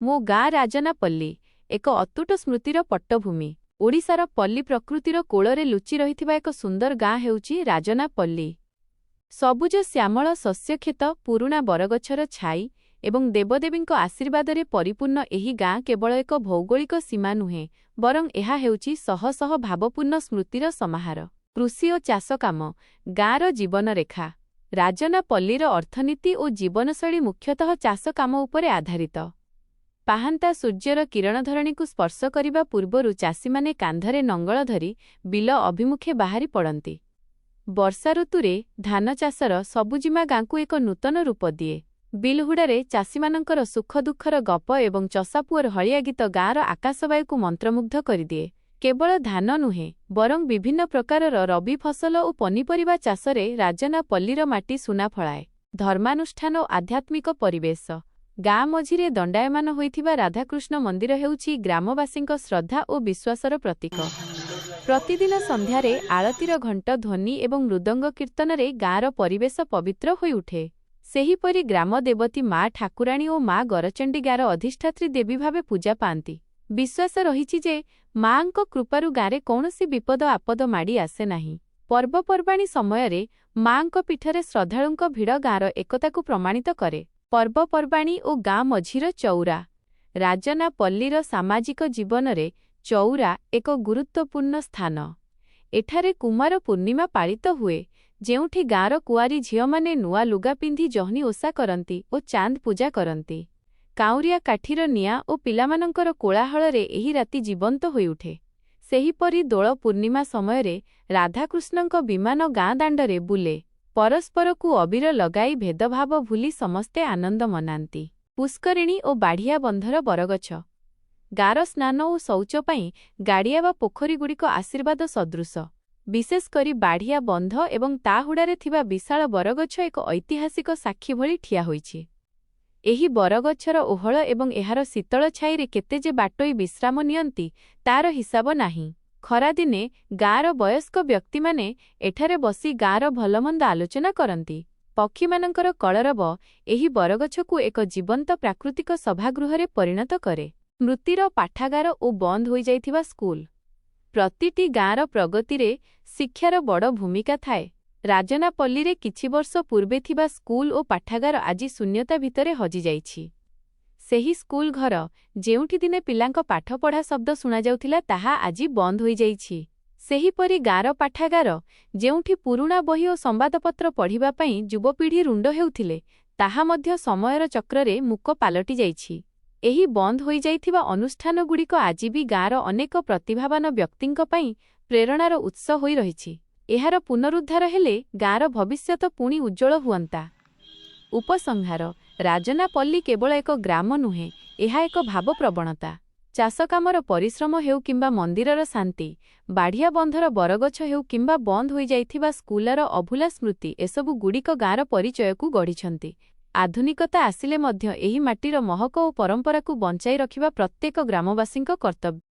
ମୋ ଗାଁ ରାଜନାପଲ୍ଲୀ ଏକ ଅତୁଟ ସ୍ମୃତିର ପଟ୍ଟଭୂମି। ଓଡ଼ିଶାର ପଲ୍ଲୀ ପ୍ରକୃତିର କୋଳରେ ଲୁଚି ରହିଥିବା ଏକ ସୁନ୍ଦର ଗାଁ ହେଉଛି ରାଜନାପଲ୍ଲୀ। ସବୁଜ ଶ୍ୟାମଳ ଶସ୍ୟକ୍ଷେତ, ପୁରୁଣା ବରଗଛର ଛାଇ ଏବଂ ଦେବଦେବୀଙ୍କ ଆଶୀର୍ବାଦରେ ପରିପୂର୍ଣ୍ଣ ଏହି ଗାଁ କେବଳ ଏକ ଭୌଗୋଳିକ ସୀମା ନୁହେଁ, ବରଂ ଏହା ହେଉଛି ଶହ ଶହ ଭାବପୂର୍ଣ୍ଣ ସ୍ମୃତିର ସମାହାର। କୃଷି ଓ ଚାଷ କାମ ଗାଁର ଜୀବନରେଖା। ରାଜନାପଲ୍ଲୀର ଅର୍ଥନୀତି ଓ ଜୀବନଶୈଳୀ ମୁଖ୍ୟତଃ ଚାଷ କାମ ଉପରେ ଆଧାରିତ। ପାହାନ୍ତା ସୂର୍ଯ୍ୟର କିରଣଧରଣୀକୁ ସ୍ପର୍ଶ କରିବା ପୂର୍ବରୁ ଚାଷୀମାନେ କାନ୍ଧରେ ନଙ୍ଗଳ ଧରି ବିଲ ଅଭିମୁଖେ ବାହାରି ପଡ଼ନ୍ତି। ବର୍ଷା ଋତୁରେ ଧାନ ଚାଷର ସବୁଜିମା ଗାଁକୁ ଏକ ନୂତନ ରୂପ ଦିଏ। ବିଲହୁଡ଼ାରେ ଚାଷୀମାନଙ୍କର ସୁଖ ଦୁଃଖର ଗପ ଏବଂ ଚଷାପୁଅର ହଳିଆ ଗୀତ ଗାଁର ଆକାଶବାୟୁକୁ ମନ୍ତ୍ରମୁଗ୍ଧ କରିଦିଏ। କେବଳ ଧାନ ନୁହେଁ, ବରଂ ବିଭିନ୍ନ ପ୍ରକାରର ରବି ଫସଲ ଓ ପନିପରିବା ଚାଷରେ ରାଜନାପଲ୍ଲୀର ମାଟି ସୁନା ଫଳାଏ। ଧର୍ମାନୁଷ୍ଠାନ ଓ ଆଧ୍ୟାତ୍ମିକ ପରିବେଶ ଗାଁ ମଝିରେ ଦଣ୍ଡାୟମାନ ହୋଇଥିବା ରାଧାକୃଷ୍ଣ ମନ୍ଦିର ହେଉଛି ଗ୍ରାମବାସୀଙ୍କ ଶ୍ରଦ୍ଧା ଓ ବିଶ୍ୱାସର ପ୍ରତୀକ। ପ୍ରତିଦିନ ସନ୍ଧ୍ୟାରେ ଆଳତୀର ଘଣ୍ଟ ଧ୍ୱନି ଏବଂ ମୃଦଙ୍ଗ କୀର୍ତ୍ତନରେ ଗାଁର ପରିବେଶ ପବିତ୍ର ହୋଇଉଠେ। ସେହିପରି ଗ୍ରାମଦେବତୀ ମା ଠାକୁରାଣୀ ଓ ମା ଗରଚଣ୍ଡୀ ଗାଁର ଅଧିଷ୍ଠାତ୍ରୀ ଦେବୀ ଭାବେ ପୂଜା ପାଆନ୍ତି। ବିଶ୍ୱାସ ରହିଛି ଯେ ମାଆଙ୍କ କୃପାରୁ ଗାଁରେ କୌଣସି ବିପଦ ଆପଦ ମାଡ଼ି ଆସେ ନାହିଁ। ପର୍ବପର୍ବାଣୀ ସମୟରେ ମାଆଙ୍କ ପୀଠରେ ଶ୍ରଦ୍ଧାଳୁଙ୍କ ଭିଡ଼ ଗାଁର ଏକତାକୁ ପ୍ରମାଣିତ କରେ। ପର୍ବପର୍ବାଣୀ ଓ ଗାଁ ମଝିର ଚଉରା ରାଜନାପଲ୍ଲୀର ସାମାଜିକ ଜୀବନରେ ଚଉରା ଏକ ଗୁରୁତ୍ୱପୂର୍ଣ୍ଣ ସ୍ଥାନ। ଏଠାରେ କୁମାର ପୂର୍ଣ୍ଣିମା ପାଳିତ ହୁଏ, ଯେଉଁଠି ଗାଁର କୁଆରୀ ଝିଅମାନେ ନୂଆ ଲୁଗା ପିନ୍ଧି ଜହ୍ନି ଓଷା କରନ୍ତି ଓ ଚାନ୍ଦ ପୂଜା କରନ୍ତି। କାଉଁରିଆ କାଠିର ନିଆଁ ଓ ପିଲାମାନଙ୍କର କୋଳାହଳରେ ଏହି ରାତି ଜୀବନ୍ତ ହୋଇଉଠେ। ସେହିପରି ଦୋଳ ପୂର୍ଣ୍ଣିମା ସମୟରେ ରାଧାକୃଷ୍ଣଙ୍କ ବିମାନ ଗାଁ ଦାଣ୍ଡରେ ବୁଲେ। ପରସ୍ପରକୁ ଅବିର ଲଗାଇ ଭେଦଭାବ ଭୁଲି ସମସ୍ତେ ଆନନ୍ଦ ମନାନ୍ତି। ପୁଷ୍କରିଣୀ ଓ ବାଢ଼ିଆ ବନ୍ଧର ବରଗଛ ଗାଁର ସ୍ନାନ ଓ ଶୌଚ ପାଇଁ ଗାଡ଼ିଆ ବା ପୋଖରୀଗୁଡ଼ିକ ଆଶୀର୍ବାଦ ସଦୃଶ। ବିଶେଷ କରି ବାଢ଼ିଆ ବନ୍ଧ ଏବଂ ତା ହୁଡ଼ାରେ ଥିବା ବିଶାଳ ବରଗଛ ଏକ ଐତିହାସିକ ସାକ୍ଷୀ ଭଳି ଠିଆ ହୋଇଛି। ଏହି ବରଗଛର ଓହଳ ଏବଂ ଏହାର ଶୀତଳ ଛାଇରେ କେତେ ଯେ ବାଟୋଇ ବିଶ୍ରାମ ନିଅନ୍ତି, ତାର ହିସାବ ନାହିଁ। ଖରାଦିନେ ଗାଁର ବୟସ୍କ ବ୍ୟକ୍ତିମାନେ ଏଠାରେ ବସି ଗାଁର ଭଲମନ୍ଦ ଆଲୋଚନା କରନ୍ତି। ପକ୍ଷୀମାନଙ୍କର କଳରବ ଏହି ବରଗଛକୁ ଏକ ଜୀବନ୍ତ ପ୍ରାକୃତିକ ସଭାଗୃହରେ ପରିଣତ କରେ। ସ୍ମୃତିର ପାଠାଗାର ଓ ବନ୍ଦ ହୋଇଯାଇଥିବା ସ୍କୁଲ ପ୍ରତିଟି ଗାଁର ପ୍ରଗତିରେ ଶିକ୍ଷାର ବଡ଼ ଭୂମିକା ଥାଏ। ରାଜନାପଲ୍ଲୀରେ କିଛି ବର୍ଷ ପୂର୍ବେ ଥିବା ସ୍କୁଲ ଓ ପାଠାଗାର ଆଜି ଶୂନ୍ୟତା ଭିତରେ ହଜିଯାଇଛି। ସେହି ସ୍କୁଲ ଘର ଯେଉଁଠି ଦିନେ ପିଲାଙ୍କ ପାଠପଢ଼ା ଶବ୍ଦ ଶୁଣାଯାଉଥିଲା, ତାହା ଆଜି ବନ୍ଦ ହୋଇଯାଇଛି। ସେହିପରି ଗାଁର ପାଠାଗାର ଯେଉଁଠି ପୁରୁଣା ବହି ଓ ସମ୍ବାଦପତ୍ର ପଢ଼ିବା ପାଇଁ ଯୁବପିଢ଼ି ରୁଣ୍ଡ ହେଉଥିଲେ, ତାହା ମଧ୍ୟ ସମୟର ଚକ୍ରରେ ମୂକ ପାଲଟିଯାଇଛି। ଏହି ବନ୍ଦ ହୋଇଯାଇଥିବା ଅନୁଷ୍ଠାନଗୁଡ଼ିକ ଆଜି ବି ଗାଁର ଅନେକ ପ୍ରତିଭାବାନ ବ୍ୟକ୍ତିଙ୍କ ପାଇଁ ପ୍ରେରଣାର ଉତ୍ସ ହୋଇ ରହିଛି। ଏହାର ପୁନରୁଦ୍ଧାର ହେଲେ ଗାଁର ଭବିଷ୍ୟତ ପୁଣି ଉଜ୍ଜ୍ୱଳ ହୁଅନ୍ତା। ଉପସଂହାର ରାଜନାପଲ୍ଲୀ କେବଳ ଏକ ଗ୍ରାମ ନୁହେଁ, ଏହା ଏକ ଭାବପ୍ରବଣତା। ଚାଷକାମର ପରିଶ୍ରମ ହେଉ କିମ୍ବା ମନ୍ଦିରର ଶାନ୍ତି, ବାଢ଼ିଆ ବନ୍ଧର ବରଗଛ ହେଉ କିମ୍ବା ବନ୍ଦ ହୋଇଯାଇଥିବା ସ୍କୁଲର ଅଭୁଲା ସ୍ମୃତି, ଏସବୁ ଗୁଡ଼ିକ ଗାଁର ପରିଚୟକୁ ଗଢ଼ିଛନ୍ତି। ଆଧୁନିକତା ଆସିଲେ ମଧ୍ୟ ଏହି ମାଟିର ମହକ ଓ ପରମ୍ପରାକୁ ବଞ୍ଚାଇ ରଖିବା ପ୍ରତ୍ୟେକ ଗ୍ରାମବାସୀଙ୍କ କର୍ତ୍ତବ୍ୟ।